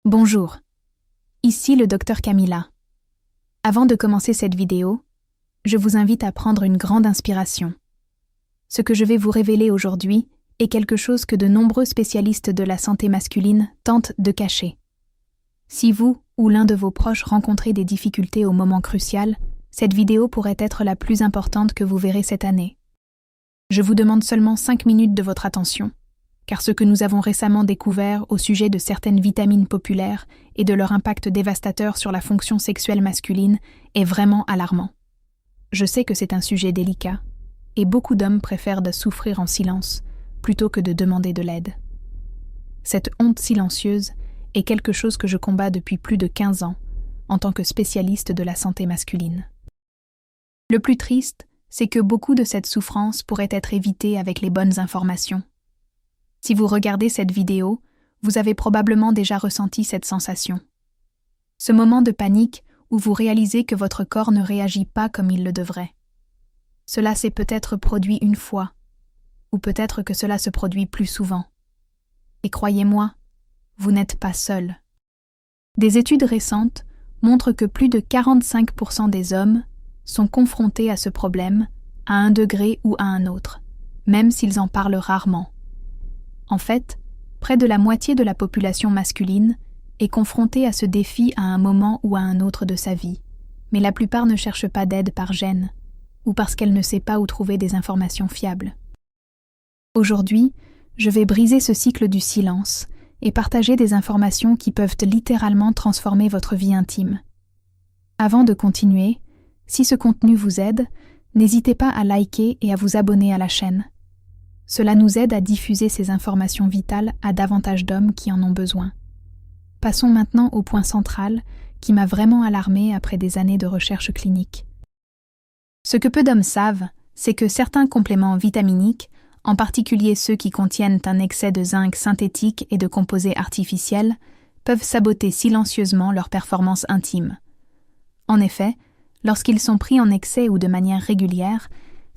Bonjour, ici le docteur Camilla. Avant de commencer cette vidéo, je vous invite à prendre une grande inspiration. Ce que je vais vous révéler aujourd'hui est quelque chose que de nombreux spécialistes de la santé masculine tentent de cacher. Si vous ou l'un de vos proches rencontrez des difficultés au moment crucial, cette vidéo pourrait être la plus importante que vous verrez cette année. Je vous demande seulement 5 minutes de votre attention, car ce que nous avons récemment découvert au sujet de certaines vitamines populaires et de leur impact dévastateur sur la fonction sexuelle masculine est vraiment alarmant. Je sais que c'est un sujet délicat, et beaucoup d'hommes préfèrent de souffrir en silence plutôt que de demander de l'aide. Cette honte silencieuse est quelque chose que je combats depuis plus de 15 ans en tant que spécialiste de la santé masculine. Le plus triste, c'est que beaucoup de cette souffrance pourrait être évitée avec les bonnes informations. Si vous regardez cette vidéo, vous avez probablement déjà ressenti cette sensation. Ce moment de panique où vous réalisez que votre corps ne réagit pas comme il le devrait. Cela s'est peut-être produit une fois, ou peut-être que cela se produit plus souvent. Et croyez-moi, vous n'êtes pas seul. Des études récentes montrent que plus de 45% des hommes sont confrontés à ce problème, à un degré ou à un autre, même s'ils en parlent rarement. En fait, près de la moitié de la population masculine est confrontée à ce défi à un moment ou à un autre de sa vie, mais la plupart ne cherchent pas d'aide par gêne ou parce qu'elle ne sait pas où trouver des informations fiables. Aujourd'hui, je vais briser ce cycle du silence et partager des informations qui peuvent littéralement transformer votre vie intime. Avant de continuer, si ce contenu vous aide, n'hésitez pas à liker et à vous abonner à la chaîne. Cela nous aide à diffuser ces informations vitales à davantage d'hommes qui en ont besoin. Passons maintenant au point central qui m'a vraiment alarmée après des années de recherche clinique. Ce que peu d'hommes savent, c'est que certains compléments vitaminiques, en particulier ceux qui contiennent un excès de zinc synthétique et de composés artificiels, peuvent saboter silencieusement leur performance intime. En effet, lorsqu'ils sont pris en excès ou de manière régulière,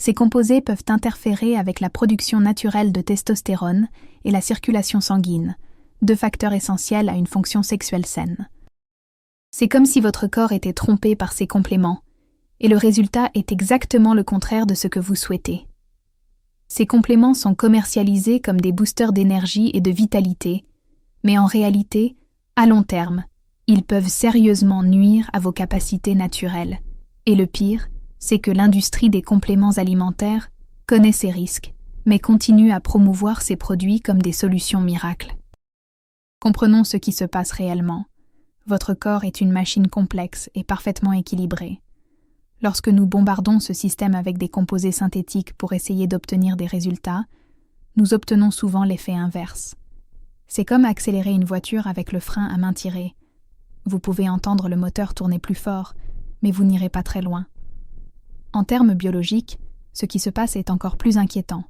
ces composés peuvent interférer avec la production naturelle de testostérone et la circulation sanguine, deux facteurs essentiels à une fonction sexuelle saine. C'est comme si votre corps était trompé par ces compléments, et le résultat est exactement le contraire de ce que vous souhaitez. Ces compléments sont commercialisés comme des boosters d'énergie et de vitalité, mais en réalité, à long terme, ils peuvent sérieusement nuire à vos capacités naturelles. Et le pire, c'est que l'industrie des compléments alimentaires connaît ces risques, mais continue à promouvoir ces produits comme des solutions miracles. Comprenons ce qui se passe réellement. Votre corps est une machine complexe et parfaitement équilibrée. Lorsque nous bombardons ce système avec des composés synthétiques pour essayer d'obtenir des résultats, nous obtenons souvent l'effet inverse. C'est comme accélérer une voiture avec le frein à main tirée. Vous pouvez entendre le moteur tourner plus fort, mais vous n'irez pas très loin. En termes biologiques, ce qui se passe est encore plus inquiétant.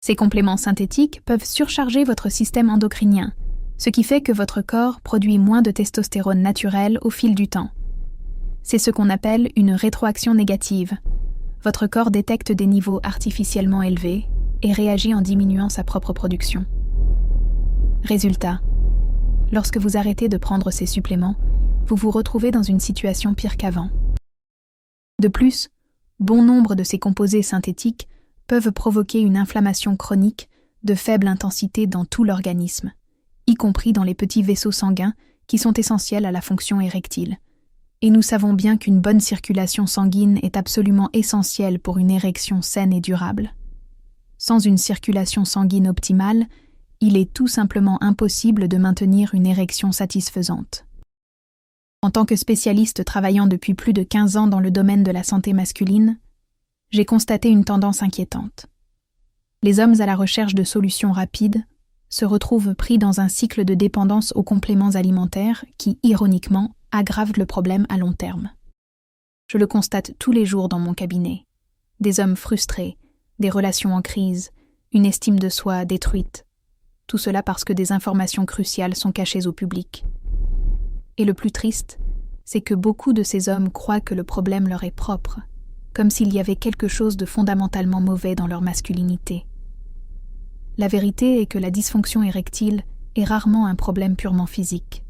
Ces compléments synthétiques peuvent surcharger votre système endocrinien, ce qui fait que votre corps produit moins de testostérone naturelle au fil du temps. C'est ce qu'on appelle une rétroaction négative. Votre corps détecte des niveaux artificiellement élevés et réagit en diminuant sa propre production. Résultat, lorsque vous arrêtez de prendre ces suppléments, vous vous retrouvez dans une situation pire qu'avant. De plus, bon nombre de ces composés synthétiques peuvent provoquer une inflammation chronique de faible intensité dans tout l'organisme, y compris dans les petits vaisseaux sanguins qui sont essentiels à la fonction érectile. Et nous savons bien qu'une bonne circulation sanguine est absolument essentielle pour une érection saine et durable. Sans une circulation sanguine optimale, il est tout simplement impossible de maintenir une érection satisfaisante. En tant que spécialiste travaillant depuis plus de 15 ans dans le domaine de la santé masculine, j'ai constaté une tendance inquiétante. Les hommes à la recherche de solutions rapides se retrouvent pris dans un cycle de dépendance aux compléments alimentaires qui, ironiquement, aggrave le problème à long terme. Je le constate tous les jours dans mon cabinet. Des hommes frustrés, des relations en crise, une estime de soi détruite. Tout cela parce que des informations cruciales sont cachées au public. Et le plus triste, c'est que beaucoup de ces hommes croient que le problème leur est propre, comme s'il y avait quelque chose de fondamentalement mauvais dans leur masculinité. La vérité est que la dysfonction érectile et rarement un problème purement physique.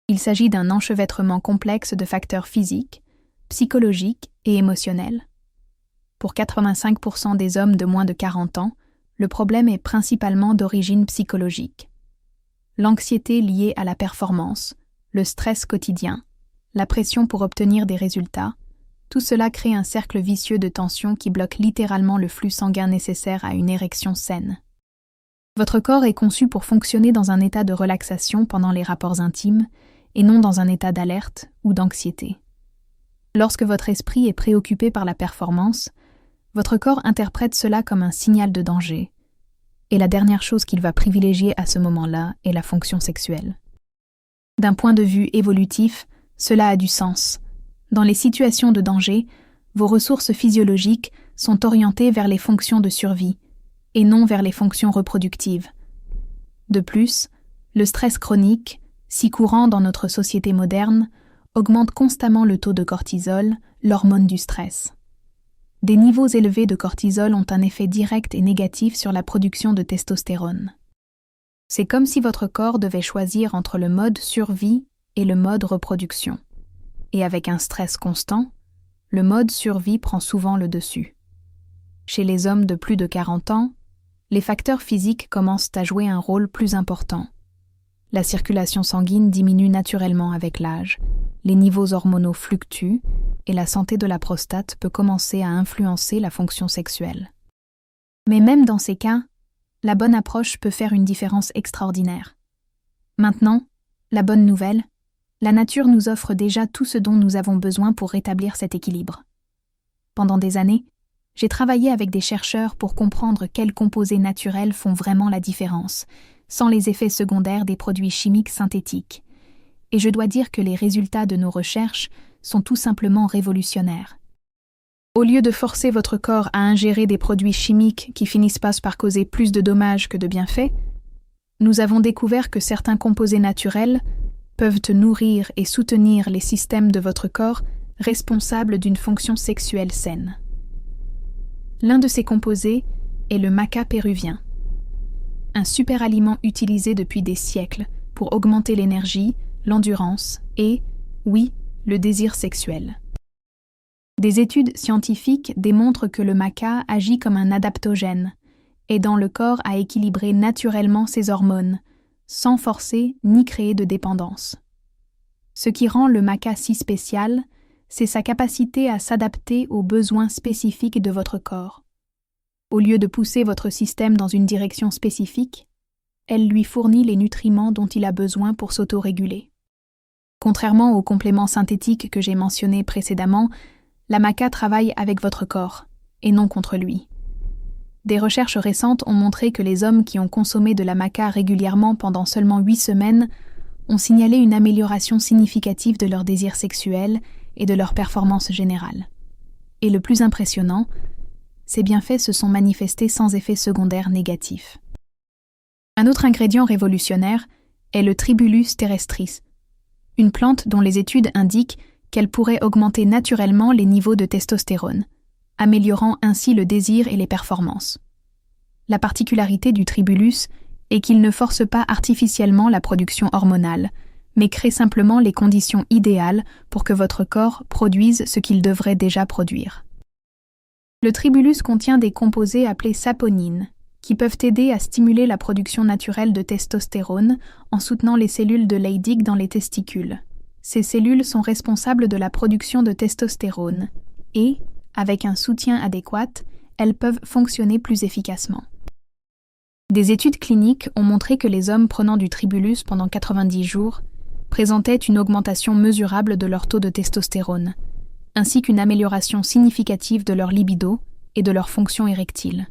Il s'agit d'un enchevêtrement complexe de facteurs physiques, psychologiques et émotionnels. Pour 85% des hommes de moins de 40 ans, le problème est principalement d'origine psychologique. L'anxiété liée à la performance, le stress quotidien, la pression pour obtenir des résultats, tout cela crée un cercle vicieux de tension qui bloque littéralement le flux sanguin nécessaire à une érection saine. Votre corps est conçu pour fonctionner dans un état de relaxation pendant les rapports intimes et non dans un état d'alerte ou d'anxiété. Lorsque votre esprit est préoccupé par la performance, votre corps interprète cela comme un signal de danger, et la dernière chose qu'il va privilégier à ce moment-là est la fonction sexuelle. D'un point de vue évolutif, cela a du sens. Dans les situations de danger, vos ressources physiologiques sont orientées vers les fonctions de survie, et non vers les fonctions reproductives. De plus, le stress chronique, si courant dans notre société moderne, augmente constamment le taux de cortisol, l'hormone du stress. Des niveaux élevés de cortisol ont un effet direct et négatif sur la production de testostérone. C'est comme si votre corps devait choisir entre le mode survie et le mode reproduction. Et avec un stress constant, le mode survie prend souvent le dessus. Chez les hommes de plus de 40 ans, les facteurs physiques commencent à jouer un rôle plus important. La circulation sanguine diminue naturellement avec l'âge, les niveaux hormonaux fluctuent et la santé de la prostate peut commencer à influencer la fonction sexuelle. Mais même dans ces cas, la bonne approche peut faire une différence extraordinaire. Maintenant, la bonne nouvelle, la nature nous offre déjà tout ce dont nous avons besoin pour rétablir cet équilibre. Pendant des années, j'ai travaillé avec des chercheurs pour comprendre quels composés naturels font vraiment la différence, sans les effets secondaires des produits chimiques synthétiques. Et je dois dire que les résultats de nos recherches sont tout simplement révolutionnaires. Au lieu de forcer votre corps à ingérer des produits chimiques qui finissent par causer plus de dommages que de bienfaits, nous avons découvert que certains composés naturels peuvent nourrir et soutenir les systèmes de votre corps responsables d'une fonction sexuelle saine. L'un de ces composés est le maca péruvien, un superaliment utilisé depuis des siècles pour augmenter l'énergie, l'endurance et, oui, le désir sexuel. Des études scientifiques démontrent que le maca agit comme un adaptogène, aidant le corps à équilibrer naturellement ses hormones, sans forcer ni créer de dépendance. Ce qui rend le maca si spécial, c'est sa capacité à s'adapter aux besoins spécifiques de votre corps. Au lieu de pousser votre système dans une direction spécifique, elle lui fournit les nutriments dont il a besoin pour s'autoréguler. Contrairement aux compléments synthétiques que j'ai mentionnés précédemment, la maca travaille avec votre corps, et non contre lui. Des recherches récentes ont montré que les hommes qui ont consommé de la maca régulièrement pendant seulement 8 semaines ont signalé une amélioration significative de leur désir sexuel et de leur performance générale. Et le plus impressionnant, ces bienfaits se sont manifestés sans effet secondaire négatif. Un autre ingrédient révolutionnaire est le Tribulus terrestris, une plante dont les études indiquent qu'elle pourrait augmenter naturellement les niveaux de testostérone, améliorant ainsi le désir et les performances. La particularité du Tribulus est qu'il ne force pas artificiellement la production hormonale, mais crée simplement les conditions idéales pour que votre corps produise ce qu'il devrait déjà produire. Le Tribulus contient des composés appelés saponines, qui peuvent aider à stimuler la production naturelle de testostérone en soutenant les cellules de Leydig dans les testicules. Ces cellules sont responsables de la production de testostérone et, avec un soutien adéquat, elles peuvent fonctionner plus efficacement. Des études cliniques ont montré que les hommes prenant du Tribulus pendant 90 jours présentaient une augmentation mesurable de leur taux de testostérone, ainsi qu'une amélioration significative de leur libido et de leur fonction érectile.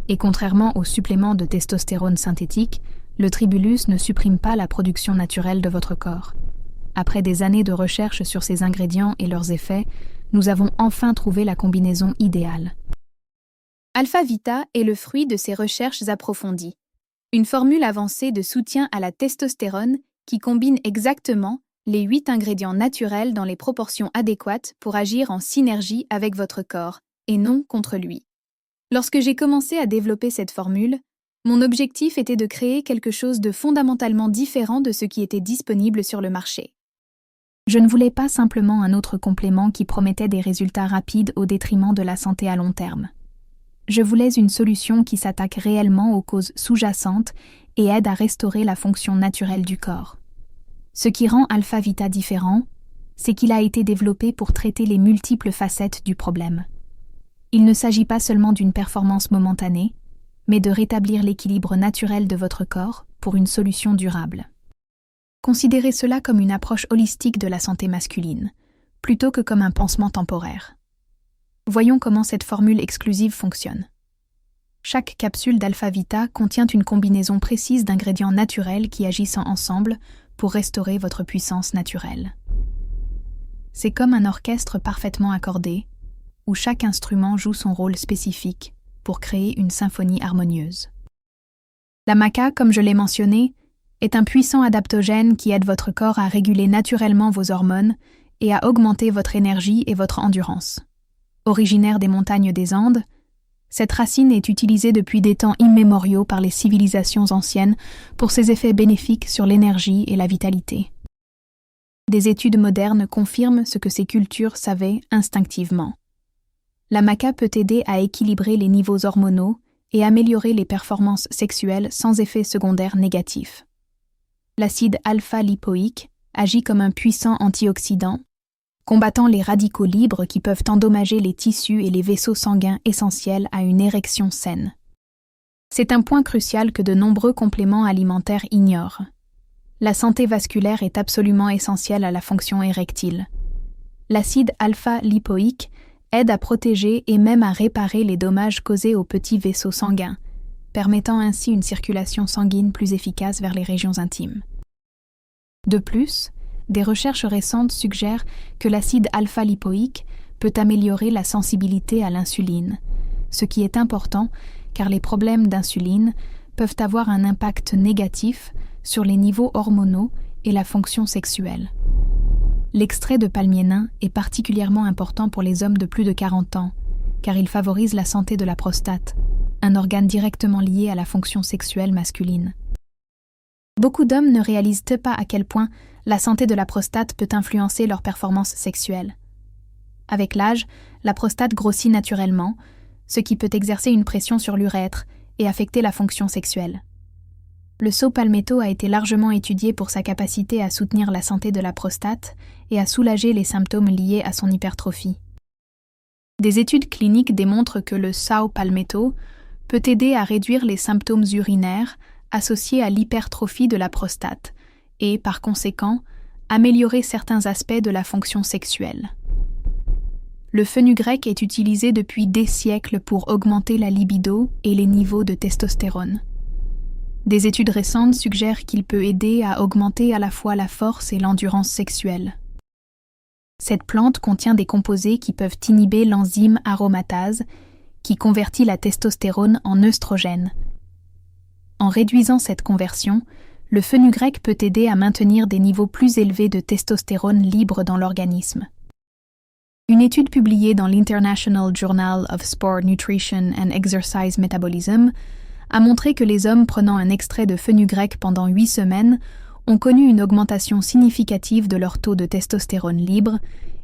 Et contrairement aux suppléments de testostérone synthétique, le Tribulus ne supprime pas la production naturelle de votre corps. Après des années de recherche sur ces ingrédients et leurs effets, nous avons enfin trouvé la combinaison idéale. Alpha Vita est le fruit de ces recherches approfondies. Une formule avancée de soutien à la testostérone qui combine exactement les 8 ingrédients naturels dans les proportions adéquates pour agir en synergie avec votre corps, et non contre lui. Lorsque j'ai commencé à développer cette formule, Mon objectif était de créer quelque chose de fondamentalement différent de ce qui était disponible sur le marché. Je ne voulais pas simplement un autre complément qui promettait des résultats rapides au détriment de la santé à long terme. Je voulais une solution qui s'attaque réellement aux causes sous-jacentes et aide à restaurer la fonction naturelle du corps. Ce qui rend Alpha Vita différent, c'est qu'il a été développé pour traiter les multiples facettes du problème. Il ne s'agit pas seulement d'une performance momentanée, mais de rétablir l'équilibre naturel de votre corps pour une solution durable. Considérez cela comme une approche holistique de la santé masculine, plutôt que comme un pansement temporaire. Voyons comment cette formule exclusive fonctionne. Chaque capsule d'Alpha Vita contient une combinaison précise d'ingrédients naturels qui agissent ensemble pour restaurer votre puissance naturelle. C'est comme un orchestre parfaitement accordé, où chaque instrument joue son rôle spécifique pour créer une symphonie harmonieuse. La maca, comme je l'ai mentionné, est un puissant adaptogène qui aide votre corps à réguler naturellement vos hormones et à augmenter votre énergie et votre endurance. Originaire des montagnes des Andes, cette racine est utilisée depuis des temps immémoriaux par les civilisations anciennes pour ses effets bénéfiques sur l'énergie et la vitalité. Des études modernes confirment ce que ces cultures savaient instinctivement. La maca peut aider à équilibrer les niveaux hormonaux et améliorer les performances sexuelles sans effets secondaires négatifs. L'acide alpha-lipoïque agit comme un puissant antioxydant, combattant les radicaux libres qui peuvent endommager les tissus et les vaisseaux sanguins essentiels à une érection saine. C'est un point crucial que de nombreux compléments alimentaires ignorent. La santé vasculaire est absolument essentielle à la fonction érectile. L'acide alpha-lipoïque aide à protéger et même à réparer les dommages causés aux petits vaisseaux sanguins, permettant ainsi une circulation sanguine plus efficace vers les régions intimes. De plus, des recherches récentes suggèrent que l'acide alpha-lipoïque peut améliorer la sensibilité à l'insuline, ce qui est important car les problèmes d'insuline peuvent avoir un impact négatif sur les niveaux hormonaux et la fonction sexuelle. L'extrait de palmier nain est particulièrement important pour les hommes de plus de 40 ans, car il favorise la santé de la prostate, un organe directement lié à la fonction sexuelle masculine. Beaucoup d'hommes ne réalisent pas à quel point la santé de la prostate peut influencer leur performance sexuelle. Avec l'âge, la prostate grossit naturellement, ce qui peut exercer une pression sur l'urètre et affecter la fonction sexuelle. Le saut palmetto a été largement étudié pour sa capacité à soutenir la santé de la prostate et à soulager les symptômes liés à son hypertrophie. Des études cliniques démontrent que le saut palmetto peut aider à réduire les symptômes urinaires associés à l'hypertrophie de la prostate et, par conséquent, améliorer certains aspects de la fonction sexuelle. Le fenugrec est utilisé depuis des siècles pour augmenter la libido et les niveaux de testostérone. Des études récentes suggèrent qu'il peut aider à augmenter à la fois la force et l'endurance sexuelle. Cette plante contient des composés qui peuvent inhiber l'enzyme aromatase, qui convertit la testostérone en œstrogène. En réduisant cette conversion, le fenugrec peut aider à maintenir des niveaux plus élevés de testostérone libre dans l'organisme. Une étude publiée dans l'International Journal of Sport Nutrition and Exercise Metabolism a montré que les hommes prenant un extrait de fenugrec pendant 8 semaines ont connu une augmentation significative de leur taux de testostérone libre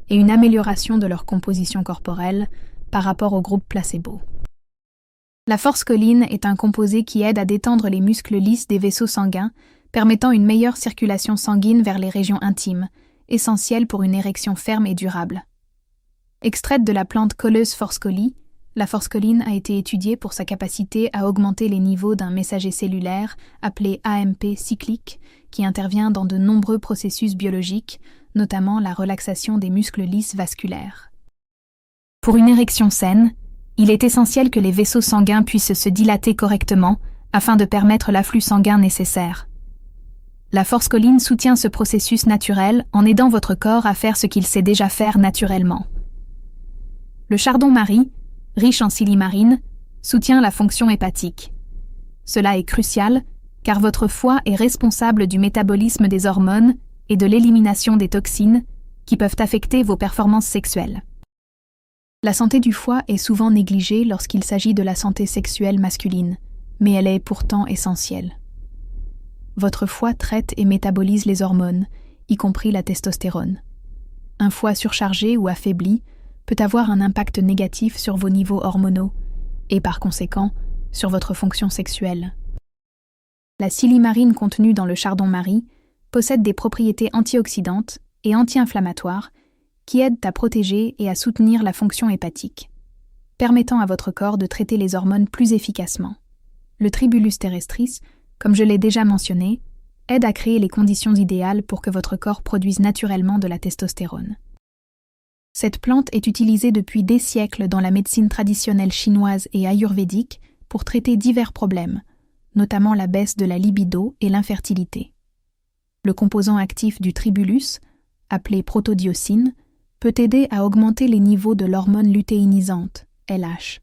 et une amélioration de leur composition corporelle par rapport au groupe placebo. La forscoline est un composé qui aide à détendre les muscles lisses des vaisseaux sanguins, permettant une meilleure circulation sanguine vers les régions intimes, essentielles pour une érection ferme et durable. Extraite de la plante Colleus forscoli, la forscoline a été étudiée pour sa capacité à augmenter les niveaux d'un messager cellulaire appelé AMP cyclique, qui intervient dans de nombreux processus biologiques, notamment la relaxation des muscles lisses vasculaires. Pour une érection saine, il est essentiel que les vaisseaux sanguins puissent se dilater correctement afin de permettre l'afflux sanguin nécessaire. La forscoline soutient ce processus naturel en aidant votre corps à faire ce qu'il sait déjà faire naturellement. Le chardon-marie, riche en silimarine, soutient la fonction hépatique. Cela est crucial car votre foie est responsable du métabolisme des hormones et de l'élimination des toxines qui peuvent affecter vos performances sexuelles. La santé du foie est souvent négligée lorsqu'il s'agit de la santé sexuelle masculine, mais elle est pourtant essentielle. Votre foie traite et métabolise les hormones, y compris la testostérone. Un foie surchargé ou affaibli peut avoir un impact négatif sur vos niveaux hormonaux et par conséquent sur votre fonction sexuelle. La silimarine contenue dans le chardon-marie possède des propriétés antioxydantes et anti-inflammatoires qui aident à protéger et à soutenir la fonction hépatique, permettant à votre corps de traiter les hormones plus efficacement. Le Tribulus terrestris, comme je l'ai déjà mentionné, aide à créer les conditions idéales pour que votre corps produise naturellement de la testostérone. Cette plante est utilisée depuis des siècles dans la médecine traditionnelle chinoise et ayurvédique pour traiter divers problèmes, notamment la baisse de la libido et l'infertilité. Le composant actif du tribulus, appelé protodiocine, peut aider à augmenter les niveaux de l'hormone lutéinisante, LH,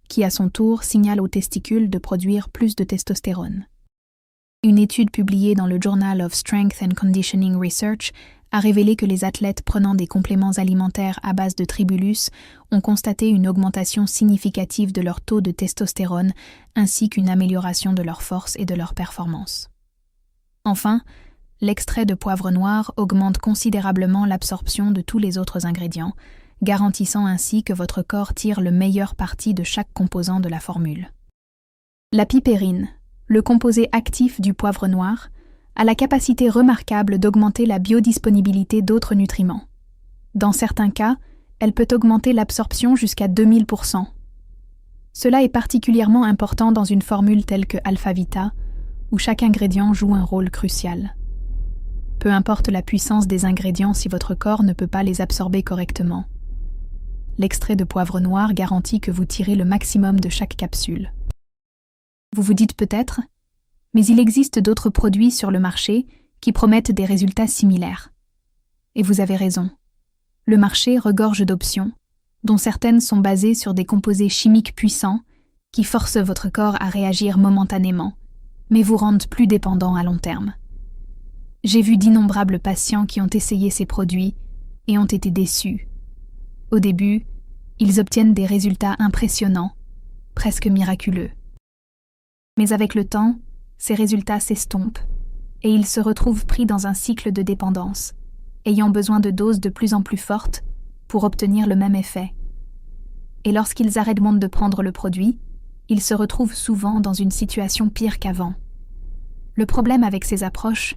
qui à son tour signale aux testicules de produire plus de testostérone. Une étude publiée dans le Journal of Strength and Conditioning Research a révélé que les athlètes prenant des compléments alimentaires à base de tribulus ont constaté une augmentation significative de leur taux de testostérone ainsi qu'une amélioration de leur force et de leur performance. Enfin, l'extrait de poivre noir augmente considérablement l'absorption de tous les autres ingrédients, garantissant ainsi que votre corps tire le meilleur parti de chaque composant de la formule. La pipérine, le composé actif du poivre noir, a la capacité remarquable d'augmenter la biodisponibilité d'autres nutriments. Dans certains cas, elle peut augmenter l'absorption jusqu'à 2000%. Cela est particulièrement important dans une formule telle que Alpha-Vita, où chaque ingrédient joue un rôle crucial. Peu importe la puissance des ingrédients si votre corps ne peut pas les absorber correctement. L'extrait de poivre noir garantit que vous tirez le maximum de chaque capsule. Vous vous dites peut-être, mais il existe d'autres produits sur le marché qui promettent des résultats similaires. Et vous avez raison. Le marché regorge d'options, dont certaines sont basées sur des composés chimiques puissants qui forcent votre corps à réagir momentanément, mais vous rendent plus dépendant à long terme. J'ai vu d'innombrables patients qui ont essayé ces produits et ont été déçus. Au début, ils obtiennent des résultats impressionnants, presque miraculeux. Mais avec le temps, ces résultats s'estompent et ils se retrouvent pris dans un cycle de dépendance, ayant besoin de doses de plus en plus fortes pour obtenir le même effet. Et lorsqu'ils arrêtent de prendre le produit, ils se retrouvent souvent dans une situation pire qu'avant. Le problème avec ces approches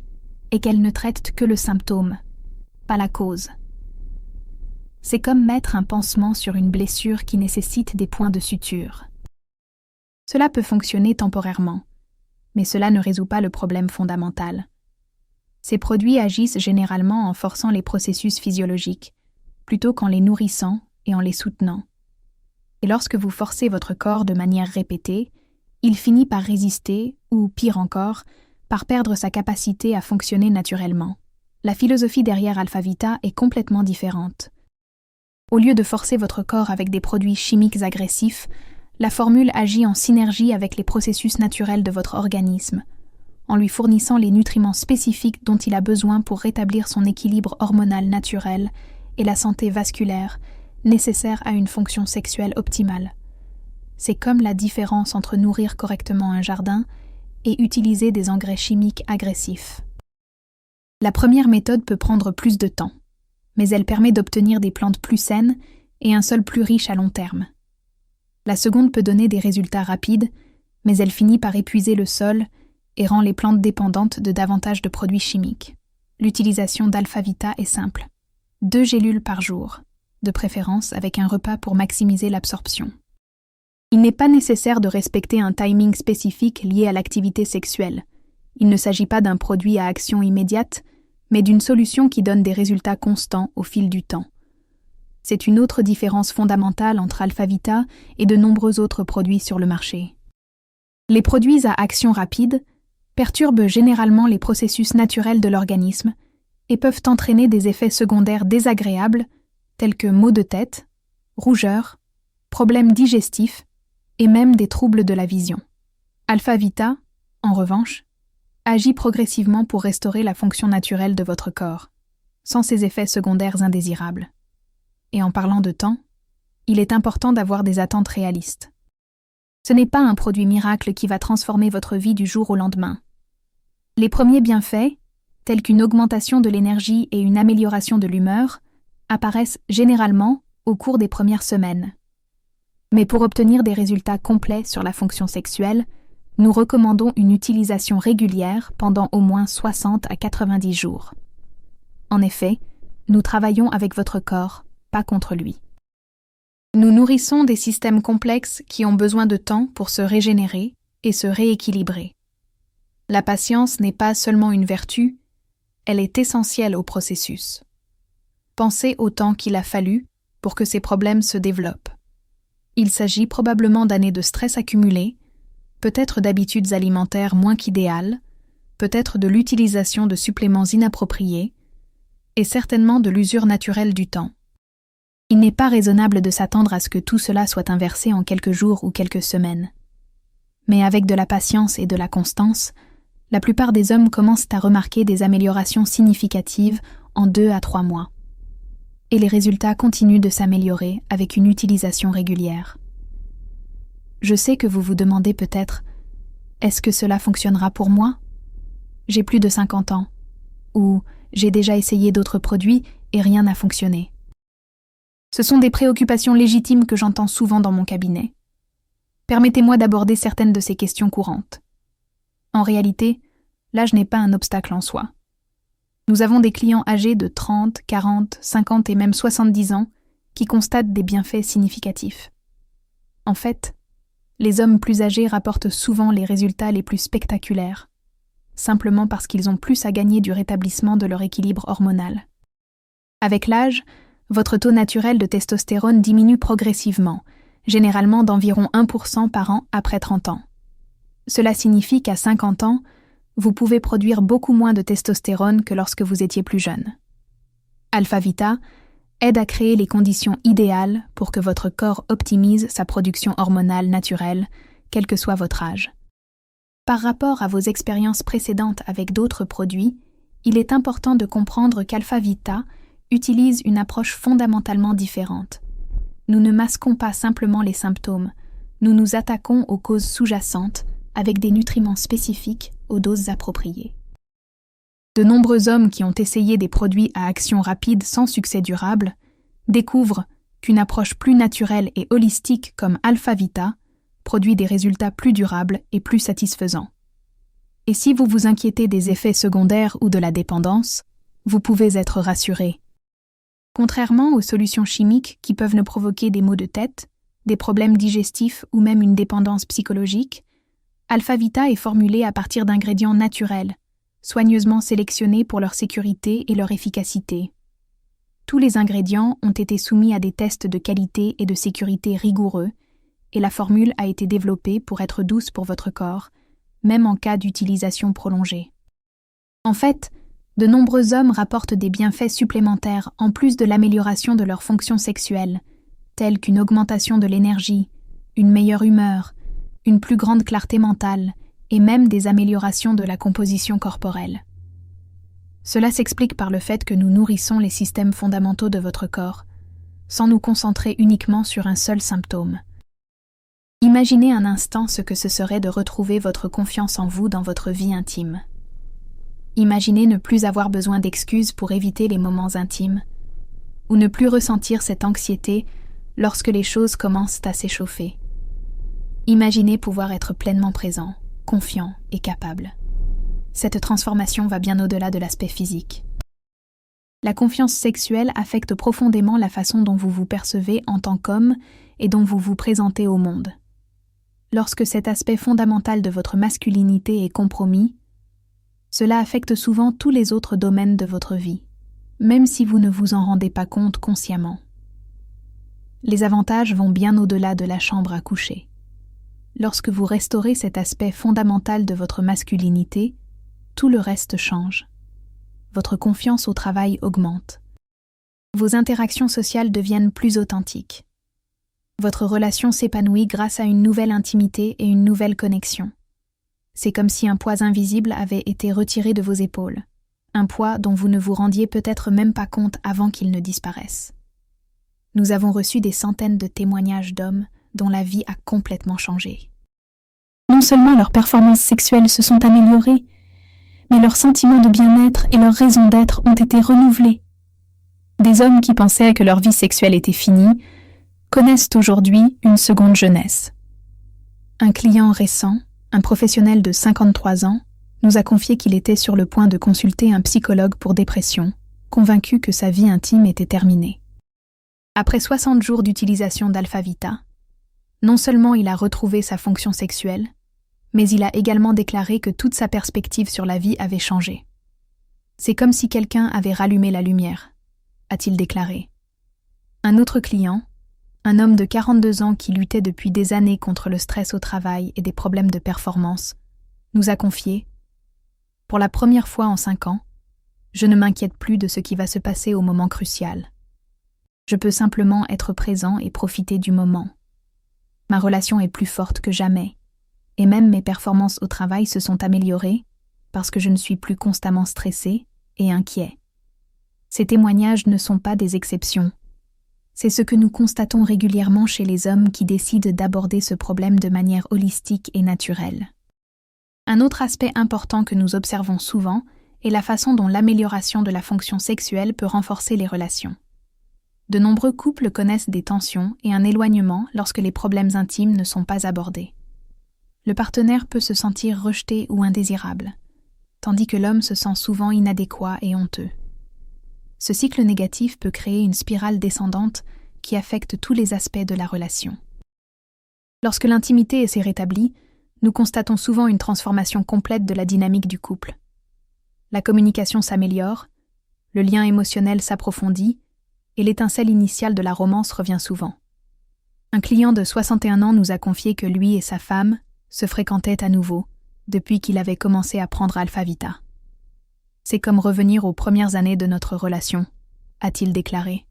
est qu'elles ne traitent que le symptôme, pas la cause. C'est comme mettre un pansement sur une blessure qui nécessite des points de suture. Cela peut fonctionner temporairement, mais cela ne résout pas le problème fondamental. Ces produits agissent généralement en forçant les processus physiologiques, plutôt qu'en les nourrissant et en les soutenant. Et lorsque vous forcez votre corps de manière répétée, il finit par résister, ou pire encore, par perdre sa capacité à fonctionner naturellement. La philosophie derrière Alpha-Vita est complètement différente. Au lieu de forcer votre corps avec des produits chimiques agressifs, la formule agit en synergie avec les processus naturels de votre organisme, en lui fournissant les nutriments spécifiques dont il a besoin pour rétablir son équilibre hormonal naturel et la santé vasculaire nécessaire à une fonction sexuelle optimale. C'est comme la différence entre nourrir correctement un jardin et utiliser des engrais chimiques agressifs. La première méthode peut prendre plus de temps, mais elle permet d'obtenir des plantes plus saines et un sol plus riche à long terme. La seconde peut donner des résultats rapides, mais elle finit par épuiser le sol et rend les plantes dépendantes de davantage de produits chimiques. L'utilisation d'Alpha-Vita est simple. 2 gélules par jour, de préférence avec un repas pour maximiser l'absorption. Il n'est pas nécessaire de respecter un timing spécifique lié à l'activité sexuelle. Il ne s'agit pas d'un produit à action immédiate, mais d'une solution qui donne des résultats constants au fil du temps. C'est une autre différence fondamentale entre Alpha-Vita et de nombreux autres produits sur le marché. Les produits à action rapide perturbent généralement les processus naturels de l'organisme et peuvent entraîner des effets secondaires désagréables tels que maux de tête, rougeur, problèmes digestifs et même des troubles de la vision. Alpha-Vita, en revanche, agit progressivement pour restaurer la fonction naturelle de votre corps, sans ces effets secondaires indésirables. Et en parlant de temps, il est important d'avoir des attentes réalistes. Ce n'est pas un produit miracle qui va transformer votre vie du jour au lendemain. Les premiers bienfaits, tels qu'une augmentation de l'énergie et une amélioration de l'humeur, apparaissent généralement au cours des premières semaines. Mais pour obtenir des résultats complets sur la fonction sexuelle, nous recommandons une utilisation régulière pendant au moins 60 à 90 jours. En effet, nous travaillons avec votre corps, pas contre lui. Nous nourrissons des systèmes complexes qui ont besoin de temps pour se régénérer et se rééquilibrer. La patience n'est pas seulement une vertu, elle est essentielle au processus. Pensez au temps qu'il a fallu pour que ces problèmes se développent. Il s'agit probablement d'années de stress accumulées, peut-être d'habitudes alimentaires moins qu'idéales, peut-être de l'utilisation de suppléments inappropriés, et certainement de l'usure naturelle du temps. Il n'est pas raisonnable de s'attendre à ce que tout cela soit inversé en quelques jours ou quelques semaines. Mais avec de la patience et de la constance, la plupart des hommes commencent à remarquer des améliorations significatives en 2 à 3 mois. Et les résultats continuent de s'améliorer avec une utilisation régulière. Je sais que vous vous demandez peut-être « Est-ce que cela fonctionnera pour moi ? J'ai plus de 50 ans. » ou « J'ai déjà essayé d'autres produits et rien n'a fonctionné. » Ce sont des préoccupations légitimes que j'entends souvent dans mon cabinet. Permettez-moi d'aborder certaines de ces questions courantes. En réalité, l'âge n'est pas un obstacle en soi. Nous avons des clients âgés de 30, 40, 50 et même 70 ans qui constatent des bienfaits significatifs. En fait, les hommes plus âgés rapportent souvent les résultats les plus spectaculaires, simplement parce qu'ils ont plus à gagner du rétablissement de leur équilibre hormonal. Avec l'âge, votre taux naturel de testostérone diminue progressivement, généralement d'environ 1% par an après 30 ans. Cela signifie qu'à 50 ans, vous pouvez produire beaucoup moins de testostérone que lorsque vous étiez plus jeune. Alpha-Vita aide à créer les conditions idéales pour que votre corps optimise sa production hormonale naturelle, quel que soit votre âge. Par rapport à vos expériences précédentes avec d'autres produits, il est important de comprendre qu'Alpha-Vita utilise une approche fondamentalement différente. Nous ne masquons pas simplement les symptômes, nous nous attaquons aux causes sous-jacentes avec des nutriments spécifiques aux doses appropriées. De nombreux hommes qui ont essayé des produits à action rapide sans succès durable découvrent qu'une approche plus naturelle et holistique comme Alpha-Vita produit des résultats plus durables et plus satisfaisants. Et si vous vous inquiétez des effets secondaires ou de la dépendance, vous pouvez être rassuré. Contrairement aux solutions chimiques qui peuvent ne provoquer des maux de tête, des problèmes digestifs ou même une dépendance psychologique, Alpha-Vita est formulé à partir d'ingrédients naturels, soigneusement sélectionnés pour leur sécurité et leur efficacité. Tous les ingrédients ont été soumis à des tests de qualité et de sécurité rigoureux, et la formule a été développée pour être douce pour votre corps, même en cas d'utilisation prolongée. En fait, de nombreux hommes rapportent des bienfaits supplémentaires en plus de l'amélioration de leur fonction sexuelle, tels qu'une augmentation de l'énergie, une meilleure humeur, une plus grande clarté mentale et même des améliorations de la composition corporelle. Cela s'explique par le fait que nous nourrissons les systèmes fondamentaux de votre corps, sans nous concentrer uniquement sur un seul symptôme. Imaginez un instant ce que ce serait de retrouver votre confiance en vous dans votre vie intime. Imaginez ne plus avoir besoin d'excuses pour éviter les moments intimes, ou ne plus ressentir cette anxiété lorsque les choses commencent à s'échauffer. Imaginez pouvoir être pleinement présent, confiant et capable. Cette transformation va bien au-delà de l'aspect physique. La confiance sexuelle affecte profondément la façon dont vous vous percevez en tant qu'homme et dont vous vous présentez au monde. Lorsque cet aspect fondamental de votre masculinité est compromis, cela affecte souvent tous les autres domaines de votre vie, même si vous ne vous en rendez pas compte consciemment. Les avantages vont bien au-delà de la chambre à coucher. Lorsque vous restaurez cet aspect fondamental de votre masculinité, tout le reste change. Votre confiance au travail augmente. Vos interactions sociales deviennent plus authentiques. Votre relation s'épanouit grâce à une nouvelle intimité et une nouvelle connexion. C'est comme si un poids invisible avait été retiré de vos épaules, un poids dont vous ne vous rendiez peut-être même pas compte avant qu'il ne disparaisse. Nous avons reçu des centaines de témoignages d'hommes dont la vie a complètement changé. Non seulement leurs performances sexuelles se sont améliorées, mais leurs sentiments de bien-être et leur raison d'être ont été renouvelés. Des hommes qui pensaient que leur vie sexuelle était finie connaissent aujourd'hui une seconde jeunesse. Un client récent, un professionnel de 53 ans, nous a confié qu'il était sur le point de consulter un psychologue pour dépression, convaincu que sa vie intime était terminée. Après 60 jours d'utilisation d'Alphavita, non seulement il a retrouvé sa fonction sexuelle, mais il a également déclaré que toute sa perspective sur la vie avait changé. C'est comme si quelqu'un avait rallumé la lumière, a-t-il déclaré. Un autre client, un homme de 42 ans qui luttait depuis des années contre le stress au travail et des problèmes de performance, nous a confié « Pour la première fois en 5 ans, je ne m'inquiète plus de ce qui va se passer au moment crucial. Je peux simplement être présent et profiter du moment. Ma relation est plus forte que jamais, et même mes performances au travail se sont améliorées parce que je ne suis plus constamment stressé et inquiet. Ces témoignages ne sont pas des exceptions. C'est ce que nous constatons régulièrement chez les hommes qui décident d'aborder ce problème de manière holistique et naturelle. Un autre aspect important que nous observons souvent est la façon dont l'amélioration de la fonction sexuelle peut renforcer les relations. De nombreux couples connaissent des tensions et un éloignement lorsque les problèmes intimes ne sont pas abordés. Le partenaire peut se sentir rejeté ou indésirable, tandis que l'homme se sent souvent inadéquat et honteux. Ce cycle négatif peut créer une spirale descendante qui affecte tous les aspects de la relation. Lorsque l'intimité s'est rétablie, nous constatons souvent une transformation complète de la dynamique du couple. La communication s'améliore, le lien émotionnel s'approfondit et l'étincelle initiale de la romance revient souvent. Un client de 61 ans nous a confié que lui et sa femme se fréquentaient à nouveau depuis qu'il avait commencé à prendre Alphavita. C'est comme revenir aux premières années de notre relation, a-t-il déclaré.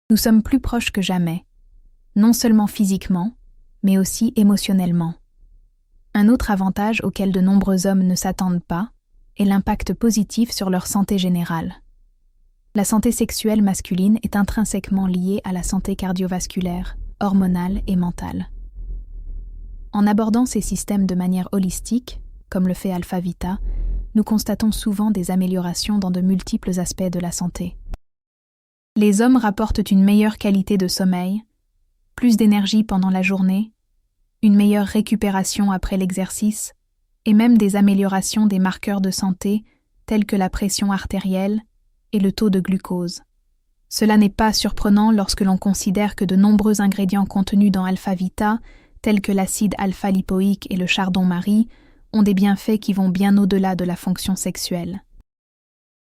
Nous sommes plus proches que jamais, non seulement physiquement, mais aussi émotionnellement. Un autre avantage auquel de nombreux hommes ne s'attendent pas est l'impact positif sur leur santé générale. La santé sexuelle masculine est intrinsèquement liée à la santé cardiovasculaire, hormonale et mentale. En abordant ces systèmes de manière holistique, comme le fait Alphavita, nous constatons souvent des améliorations dans de multiples aspects de la santé. Les hommes rapportent une meilleure qualité de sommeil, plus d'énergie pendant la journée, une meilleure récupération après l'exercice et même des améliorations des marqueurs de santé tels que la pression artérielle et le taux de glucose. Cela n'est pas surprenant lorsque l'on considère que de nombreux ingrédients contenus dans Alphavita, tels que l'acide alpha-lipoïque et le chardon-marie, ont des bienfaits qui vont bien au-delà de la fonction sexuelle.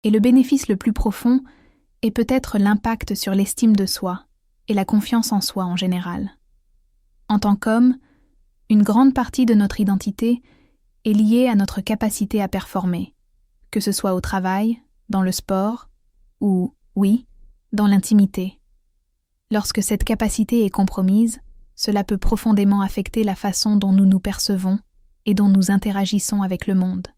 Et le bénéfice le plus profond est peut-être l'impact sur l'estime de soi et la confiance en soi en général. En tant qu'homme, une grande partie de notre identité est liée à notre capacité à performer, que ce soit au travail, dans le sport ou, oui, dans l'intimité. Lorsque cette capacité est compromise, cela peut profondément affecter la façon dont nous nous percevons et dont nous interagissons avec le monde.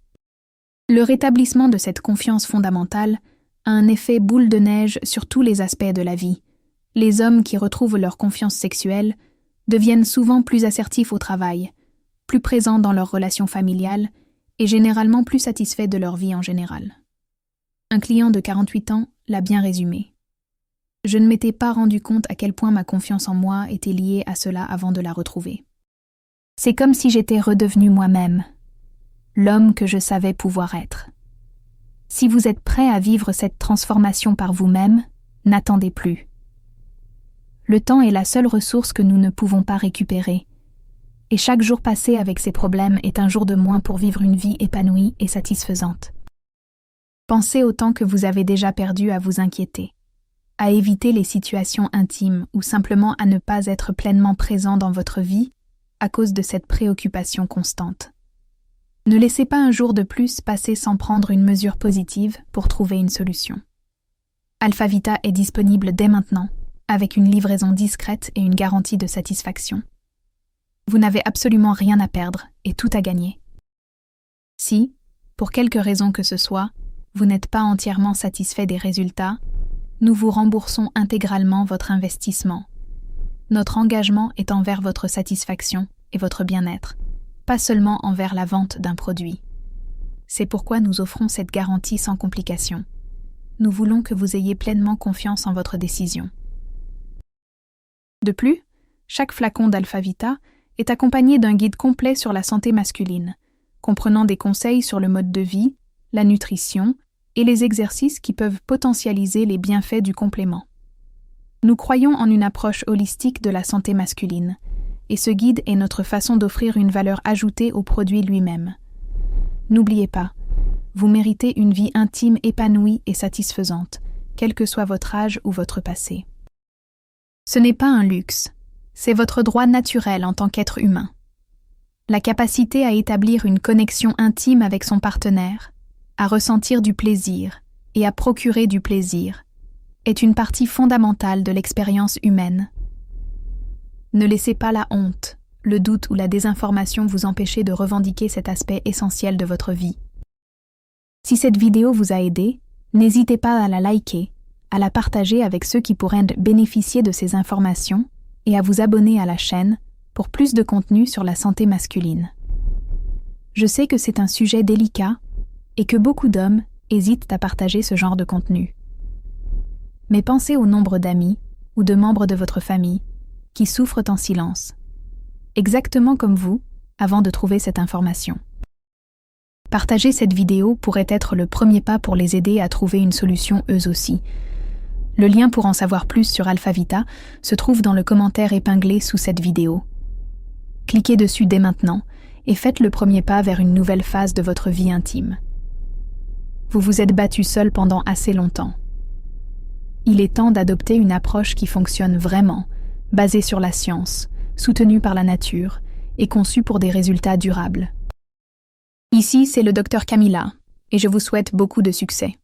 Le rétablissement de cette confiance fondamentale a un effet boule de neige sur tous les aspects de la vie. Les hommes qui retrouvent leur confiance sexuelle deviennent souvent plus assertifs au travail, plus présents dans leurs relations familiales et généralement plus satisfaits de leur vie en général. Un client de 48 ans l'a bien résumé. Je ne m'étais pas rendu compte à quel point ma confiance en moi était liée à cela avant de la retrouver. C'est comme si j'étais redevenu moi-même, l'homme que je savais pouvoir être. Si vous êtes prêt à vivre cette transformation par vous-même, n'attendez plus. Le temps est la seule ressource que nous ne pouvons pas récupérer, et chaque jour passé avec ces problèmes est un jour de moins pour vivre une vie épanouie et satisfaisante. Pensez au temps que vous avez déjà perdu à vous inquiéter, à éviter les situations intimes ou simplement à ne pas être pleinement présent dans votre vie à cause de cette préoccupation constante. Ne laissez pas un jour de plus passer sans prendre une mesure positive pour trouver une solution. Alphavita est disponible dès maintenant, avec une livraison discrète et une garantie de satisfaction. Vous n'avez absolument rien à perdre et tout à gagner. Si, pour quelque raison que ce soit, vous n'êtes pas entièrement satisfait des résultats, nous vous remboursons intégralement votre investissement. Notre engagement est envers votre satisfaction et votre bien-être, pas seulement envers la vente d'un produit. C'est pourquoi nous offrons cette garantie sans complications. Nous voulons que vous ayez pleinement confiance en votre décision. De plus, chaque flacon d'Alpha-Vita est accompagné d'un guide complet sur la santé masculine, comprenant des conseils sur le mode de vie, la nutrition et les exercices qui peuvent potentialiser les bienfaits du complément. Nous croyons en une approche holistique de la santé masculine, et ce guide est notre façon d'offrir une valeur ajoutée au produit lui-même. N'oubliez pas, vous méritez une vie intime épanouie et satisfaisante, quel que soit votre âge ou votre passé. Ce n'est pas un luxe, c'est votre droit naturel en tant qu'être humain. La capacité à établir une connexion intime avec son partenaire, à ressentir du plaisir et à procurer du plaisir, est une partie fondamentale de l'expérience humaine. Ne laissez pas la honte, le doute ou la désinformation vous empêcher de revendiquer cet aspect essentiel de votre vie. Si cette vidéo vous a aidé, n'hésitez pas à la liker, à la partager avec ceux qui pourraient bénéficier de ces informations et à vous abonner à la chaîne pour plus de contenu sur la santé masculine. Je sais que c'est un sujet délicat et que beaucoup d'hommes hésitent à partager ce genre de contenu. Mais pensez au nombre d'amis ou de membres de votre famille qui souffrent en silence, exactement comme vous, avant de trouver cette information. Partager cette vidéo pourrait être le premier pas pour les aider à trouver une solution eux aussi. Le lien pour en savoir plus sur Alpha-Vita se trouve dans le commentaire épinglé sous cette vidéo. Cliquez dessus dès maintenant et faites le premier pas vers une nouvelle phase de votre vie intime. Vous vous êtes battu seul pendant assez longtemps. Il est temps d'adopter une approche qui fonctionne vraiment, basée sur la science, soutenue par la nature et conçue pour des résultats durables. Ici, c'est le Dr Camilla, et je vous souhaite beaucoup de succès.